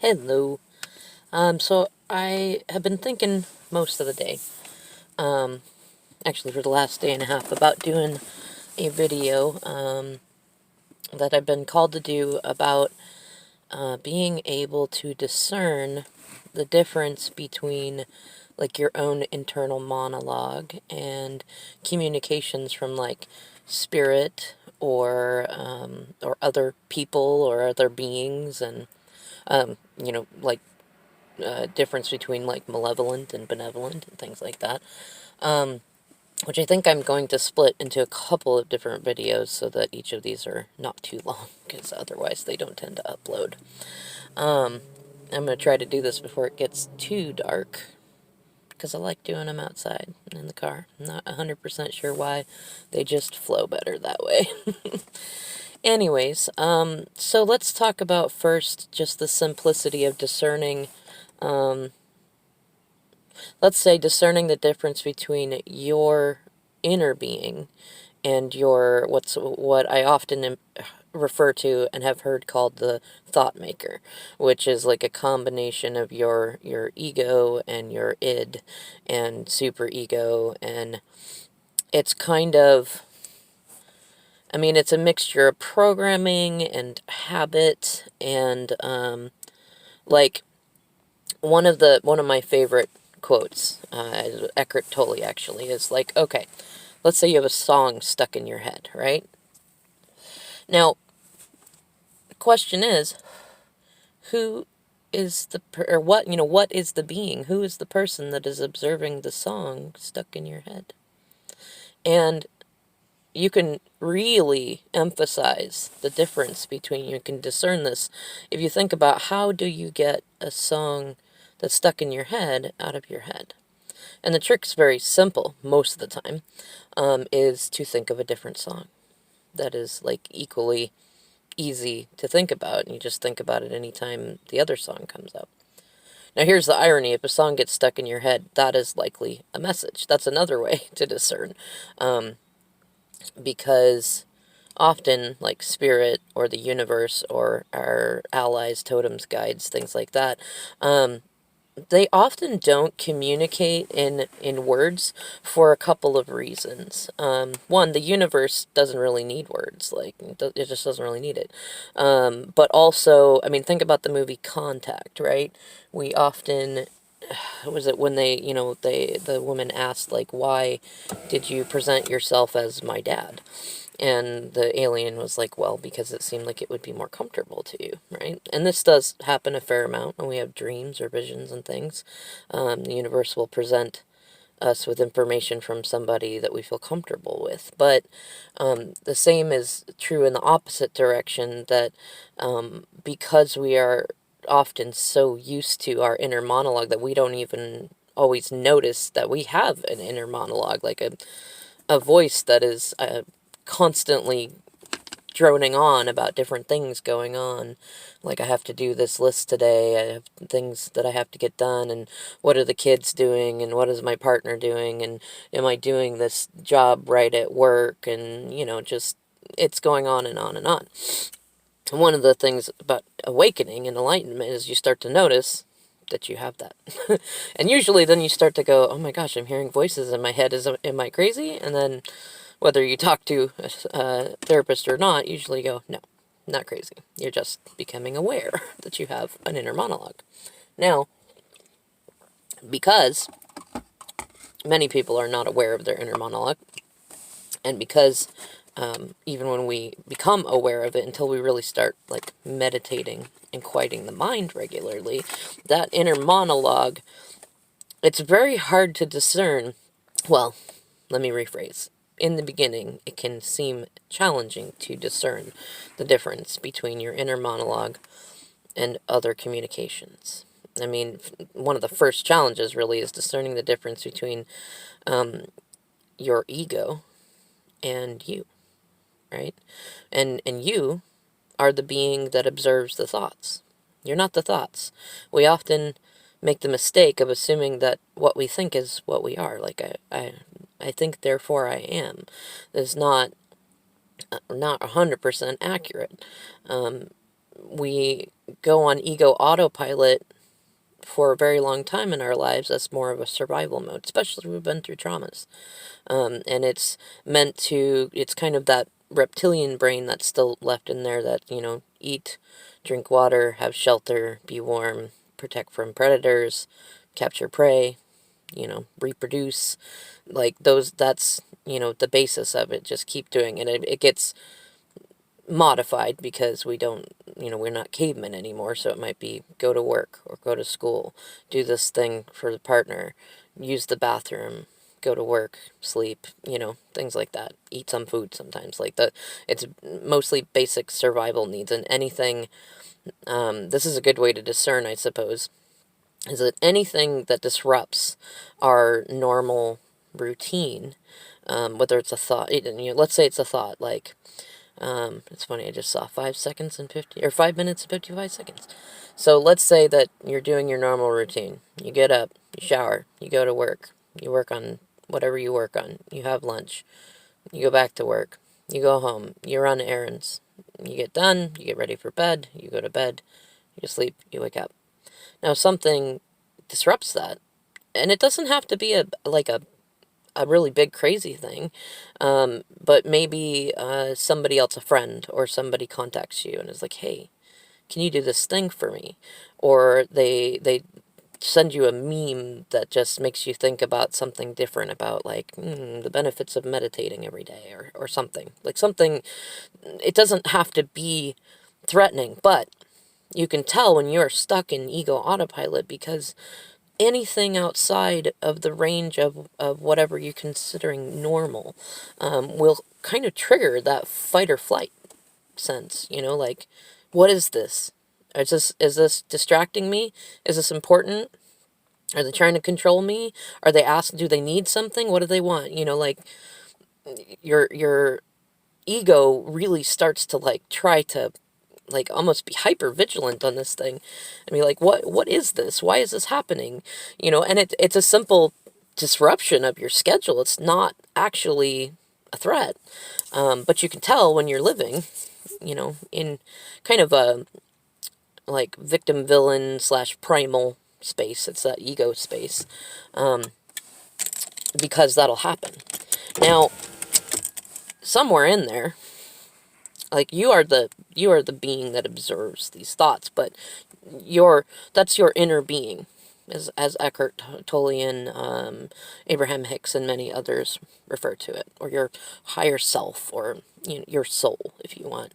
Hello. So I have been thinking most of the day, actually for the last day and a half, about doing a video that I've been called to do about being able to discern the difference between like your own internal monologue and communications from like spirit or other people or other beings and like difference between like malevolent and benevolent and things like that. Um, which I think I'm going to split into a couple of different videos so that each of these are not too long, because otherwise they don't tend to upload. Um, I'm going to try to do this before it gets too dark, because I like doing them outside in the car. I'm not 100% sure why. They just flow better that way. Anyways, so let's talk about first just the simplicity of discerning, um, let's say discerning the difference between your inner being and your what I often refer to and have heard called the thought maker, which is like a combination of your ego and your id and super ego, and it's kind of, I mean, it's a mixture of programming and habit and like one of my favorite quotes, Eckhart Tolle actually, is like, okay, let's say you have a song stuck in your head, right? Now, the question is, who is or what is the being? Who is the person that is observing the song stuck in your head? And you can really emphasize the difference between, you can discern this if you think about how do you get a song that's stuck in your head out of your head. And the trick's very simple most of the time, is to think of a different song that is like equally easy to think about, and you just think about it anytime the other song comes up. Now here's the irony: if a song gets stuck in your head, that is likely a message. That's another way to discern, um, because often, like spirit or the universe or our allies, totems, guides, things like that, they often don't communicate in words for a couple of reasons. One, the universe doesn't really need words. Like, it just doesn't really need it. But also, I mean, think about the movie Contact, right? We often, was it when the woman asked, like, why did you present yourself as my dad? And the alien was like, well, because it seemed like it would be more comfortable to you, right? And this does happen a fair amount when we have dreams or visions and things. The universe will present us with information from somebody that we feel comfortable with. But the same is true in the opposite direction, that because we are often so used to our inner monologue that we don't even always notice that we have an inner monologue, like a voice that is constantly droning on about different things going on. Like, I have to do this list today, I have things that I have to get done, and what are the kids doing, and what is my partner doing, and am I doing this job right at work, and, just, it's going on and on and on. And one of the things about awakening and enlightenment is you start to notice that you have that. And usually then you start to go, oh my gosh, I'm hearing voices in my head, am I crazy? And then whether you talk to a therapist or not, usually go, no, not crazy. You're just becoming aware that you have an inner monologue. Now, because many people are not aware of their inner monologue, and because even when we become aware of it, until we really start like meditating and quieting the mind regularly, that inner monologue, it's very hard to discern. Well, let me rephrase. In the beginning, it can seem challenging to discern the difference between your inner monologue and other communications. I mean, one of the first challenges really is discerning the difference between your ego and you, right? And you are the being that observes the thoughts. You're not the thoughts. We often make the mistake of assuming that what we think is what we are. Like, I think, therefore I am. Is not 100% accurate. We go on ego autopilot for a very long time in our lives, that's more of a survival mode, especially if we've been through traumas. And it's it's kind of that reptilian brain that's still left in there that, eat, drink water, have shelter, be warm, protect from predators, capture prey, reproduce. Like that's, the basis of it. Just keep doing it. It gets modified because we don't, we're not cavemen anymore. So it might be go to work or go to school, do this thing for the partner, use the bathroom, go to work, sleep, things like that. Eat some food sometimes. It's mostly basic survival needs. And anything, this is a good way to discern, I suppose, is that anything that disrupts our normal routine, whether it's a thought, let's say it's a thought, like, it's funny, I just saw 5 seconds and 50, or 5 minutes and 55 seconds. So let's say that you're doing your normal routine. You get up, you shower, you go to work, you work on whatever you work on, you have lunch, you go back to work, you go home, you run errands, you get done, you get ready for bed, you go to bed, you sleep, you wake up. Now something disrupts that, and it doesn't have to be a really big crazy thing, but maybe somebody else, a friend or somebody, contacts you and is like, hey, can you do this thing for me? Or they send you a meme that just makes you think about something different, about like the benefits of meditating every day, or something. Like something, it doesn't have to be threatening, but you can tell when you're stuck in ego autopilot, because anything outside of the range of whatever you're considering normal will kind of trigger that fight or flight sense. Like, what is this? Is this distracting me? Is this important? Are they trying to control me? Are they asking, do they need something? What do they want? Like, your ego really starts to like try to like almost be hyper vigilant on this thing and be like, what is this? Why is this happening? And it's a simple disruption of your schedule. It's not actually a threat. But you can tell when you're living, in kind of a like victim villain / primal space. It's that ego space. Because that'll happen. Now, somewhere in there, like you are the being that observes these thoughts, but that's your inner being, as Eckhart Tolle, Abraham Hicks, and many others refer to it, or your higher self, or your soul, if you want.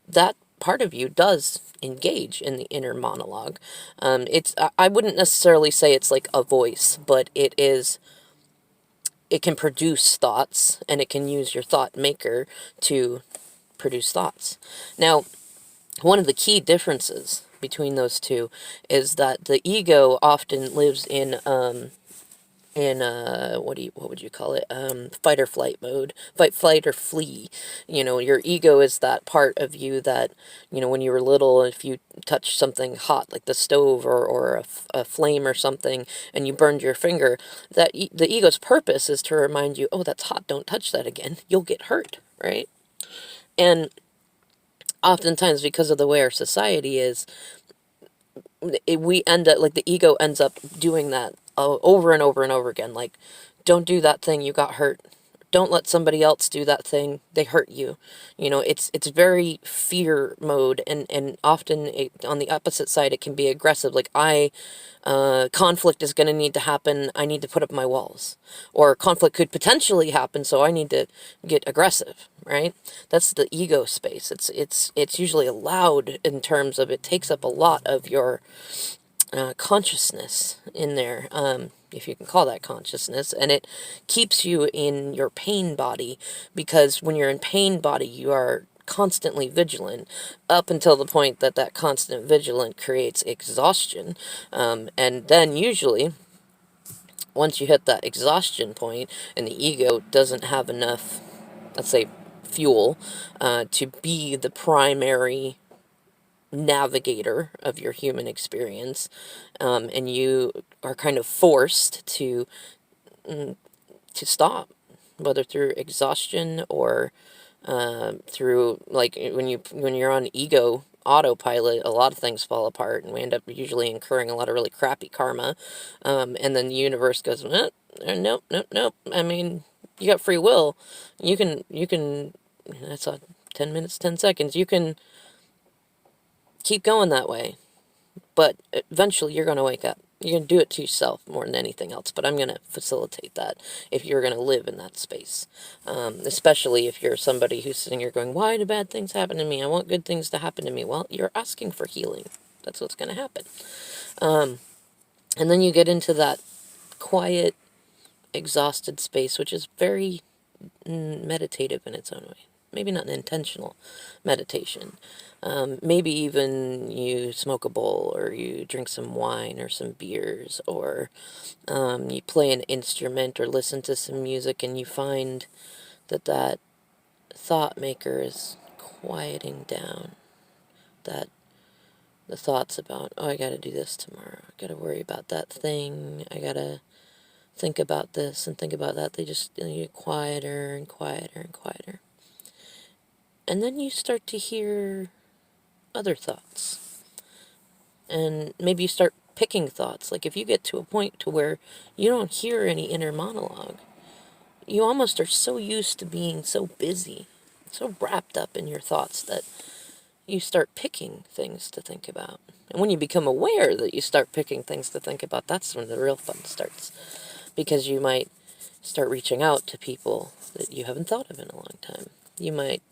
That part of you does engage in the inner monologue. I wouldn't necessarily say it's like a voice, but it can produce thoughts, and it can use your thought maker to produce thoughts. Now, one of the key differences between those two is that the ego often lives in what would you call it? Fight or flight mode, fight, flight, or flee. Your ego is that part of you that, when you were little, if you touched something hot like the stove, or a flame or something, and you burned your finger, the ego's purpose is to remind you, oh, that's hot, don't touch that again, you'll get hurt, right? And oftentimes, because of the way our society is, we end up, like, the ego ends up doing that over and over and over again. Like, don't do that thing, you got hurt. Don't let somebody else do that thing, they hurt you. It's very fear mode, and often on the opposite side, it can be aggressive. Like, conflict is going to need to happen, I need to put up my walls. Or conflict could potentially happen, so I need to get aggressive, right? That's the ego space. It's usually allowed in terms of, it takes up a lot of your consciousness in there, if you can call that consciousness, and it keeps you in your pain body, because when you're in pain body, you are constantly vigilant, up until the point that constant vigilant creates exhaustion, and then usually, once you hit that exhaustion point, and the ego doesn't have enough, let's say, fuel, to be the primary navigator of your human experience, and you are kind of forced to stop, whether through exhaustion or through, like, when you're on ego autopilot, a lot of things fall apart, and we end up usually incurring a lot of really crappy karma. And then the universe goes, nope, nope, nope. I mean, you got free will. You can, that's 10 minutes, 10 seconds. You can keep going that way. But eventually you're going to wake up. You're going to do it to yourself more than anything else. But I'm going to facilitate that if you're going to live in that space. Especially if you're somebody who's sitting here going, why do bad things happen to me? I want good things to happen to me. Well, you're asking for healing. That's what's going to happen. And then you get into that quiet, exhausted space, which is very meditative in its own way. Maybe not an intentional meditation. Maybe even you smoke a bowl, or you drink some wine or some beers, or you play an instrument or listen to some music, and you find that thought maker is quieting down. That the thoughts about, oh, I gotta do this tomorrow, I gotta worry about that thing, I gotta think about this and think about that, they just get quieter and quieter and quieter. And then you start to hear other thoughts. And maybe you start picking thoughts. Like if you get to a point to where you don't hear any inner monologue, you almost are so used to being so busy, so wrapped up in your thoughts, that you start picking things to think about. And when you become aware that you start picking things to think about, that's when the real fun starts. Because you might start reaching out to people that you haven't thought of in a long time. You might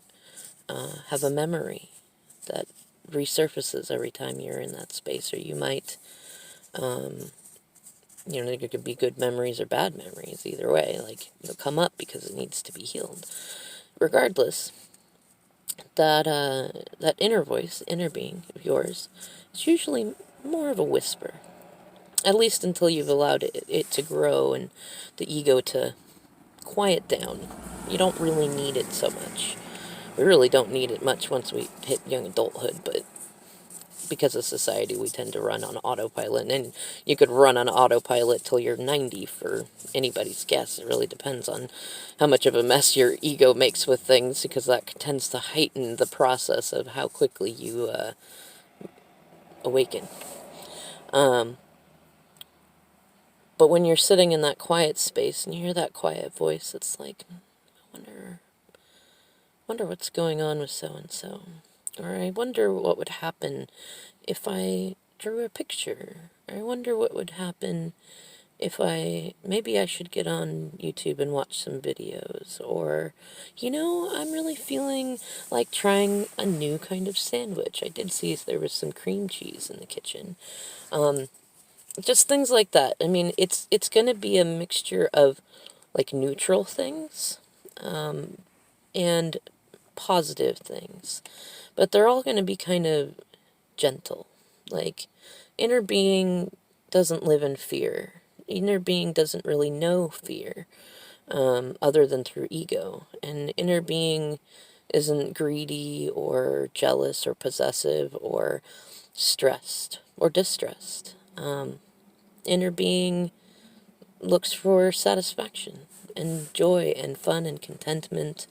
have a memory that resurfaces every time you're in that space, or you might, there could be good memories or bad memories, either way, like, come up because it needs to be healed. Regardless, that inner voice, inner being of yours, is usually more of a whisper, at least until you've allowed it to grow and the ego to quiet down. You don't really need it so much. We really don't need it much once we hit young adulthood, but because of society, we tend to run on autopilot. And you could run on autopilot till you're 90 for anybody's guess. It really depends on how much of a mess your ego makes with things, because that tends to heighten the process of how quickly you awaken. But when you're sitting in that quiet space and you hear that quiet voice, it's like, I wonder what's going on with so-and-so. Or I wonder what would happen if I drew a picture. Or I wonder what would happen if maybe I should get on YouTube and watch some videos. Or, I'm really feeling like trying a new kind of sandwich. I did see there was some cream cheese in the kitchen. Just things like that. I mean, it's going to be a mixture of, like, neutral things and positive things. But they're all going to be kind of gentle. Like, inner being doesn't live in fear. Inner being doesn't really know fear, other than through ego. And inner being isn't greedy or jealous or possessive or stressed or distressed. Inner being looks for satisfaction and joy and fun and contentment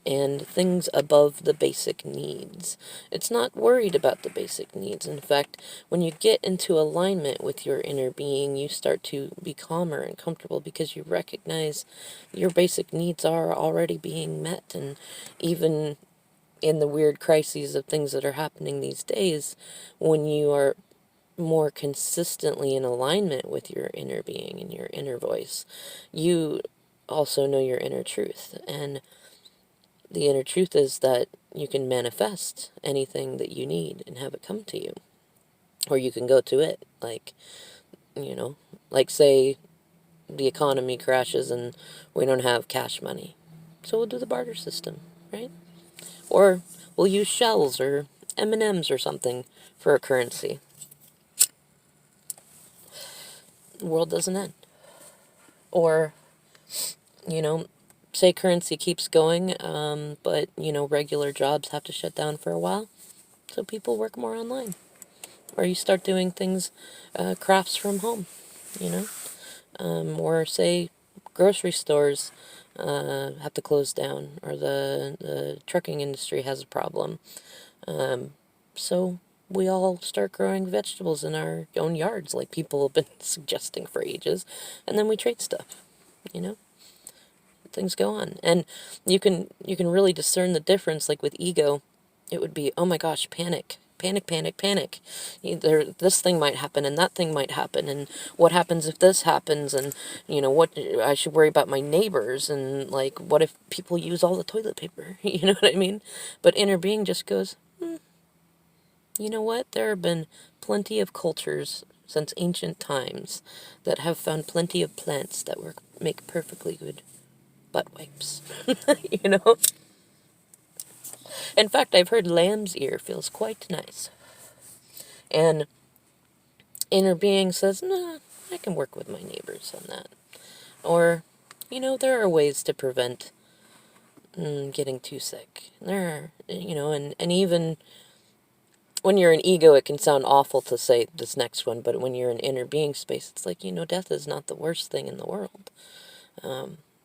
and things above the basic needs. It's not worried about the basic needs. In fact, when you get into alignment with your inner being, you start to be calmer and comfortable because you recognize your basic needs are already being met. And even in the weird crises of things that are happening these days, when you are more consistently in alignment with your inner being and your inner voice, you also know your inner truth. And the inner truth is that you can manifest anything that you need and have it come to you. Or you can go to it. Like, like say the economy crashes and we don't have cash money. So we'll do the barter system, right? Or we'll use shells or M&Ms or something for a currency. The world doesn't end. Or, say currency keeps going, but, regular jobs have to shut down for a while, so people work more online. Or you start doing things, crafts from home, or say grocery stores have to close down, or the trucking industry has a problem. so we all start growing vegetables in our own yards, like people have been suggesting for ages, and then we trade stuff, you know? Things go on. And you can really discern the difference. Like with ego, it would be, oh my gosh, panic. Panic, panic, panic. Either this thing might happen and that thing might happen, and what happens if this happens, and what I should worry about my neighbors, and like what if people use all the toilet paper? You know what I mean? But inner being just goes, you know what? There have been plenty of cultures since ancient times that have found plenty of plants that make perfectly good butt wipes. you know? In fact, I've heard lamb's ear feels quite nice. And inner being says, nah, I can work with my neighbors on that. Or, there are ways to prevent getting too sick. There are, and even when you're in ego, it can sound awful to say this next one, but when you're in inner being space, it's like, death is not the worst thing in the world.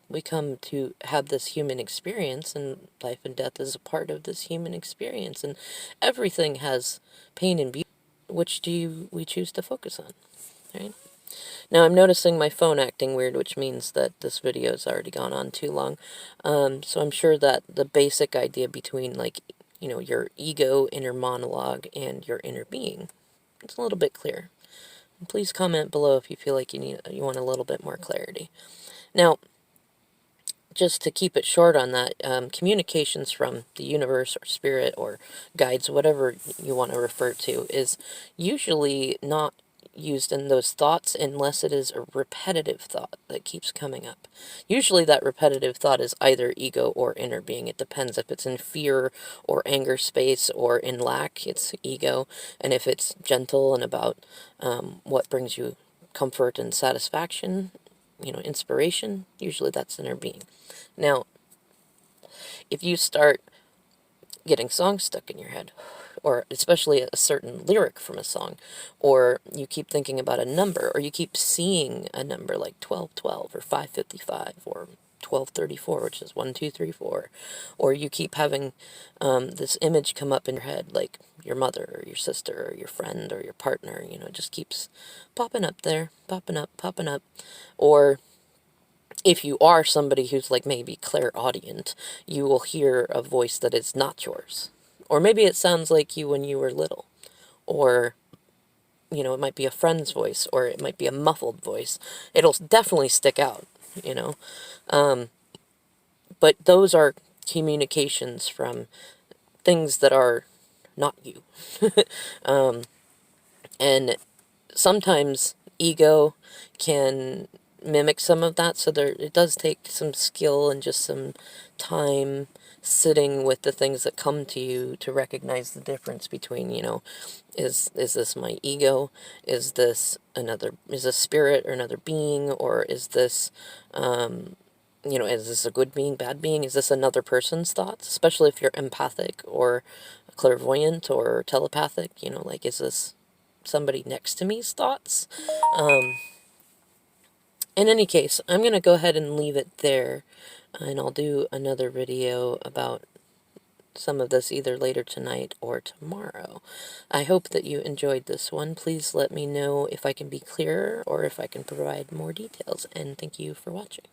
We come to have this human experience, and life and death is a part of this human experience, and everything has pain and beauty. Which we choose to focus on, right? Now I'm noticing my phone acting weird, which means that this video has already gone on too long. So I'm sure that the basic idea between, like, your ego, inner monologue, and your inner being, it's a little bit clear. And please comment below if you feel like you want a little bit more clarity. Now, just to keep it short on that, communications from the universe or spirit or guides, whatever you want to refer to, is usually not used in those thoughts unless it is a repetitive thought that keeps coming up. Usually that repetitive thought is either ego or inner being. It depends if it's in fear or anger space, or in lack, it's ego. And if it's gentle and about what brings you comfort and satisfaction, inspiration, usually that's inner being. Now, if you start getting songs stuck in your head, or especially a certain lyric from a song, or you keep thinking about a number, or you keep seeing a number like 1212 or 555 or 1234, which is 1, 2, 3, 4, or you keep having this image come up in your head, like your mother or your sister or your friend or your partner, it just keeps popping up there, popping up, or if you are somebody who's like maybe clairaudient, you will hear a voice that is not yours. Or maybe it sounds like you when you were little. Or, it might be a friend's voice, or it might be a muffled voice. It'll definitely stick out, But those are communications from things that are not you. And sometimes ego can mimic some of that, so it does take some skill and just some time sitting with the things that come to you to recognize the difference between, is this my ego? Is this is a spirit or another being? Or is this, is this a good being, bad being? Is this another person's thoughts? Especially if you're empathic or clairvoyant or telepathic, like, is this somebody next to me's thoughts? In any case, I'm going to go ahead and leave it there, and I'll do another video about some of this either later tonight or tomorrow. I hope that you enjoyed this one. Please let me know if I can be clearer or if I can provide more details, and thank you for watching.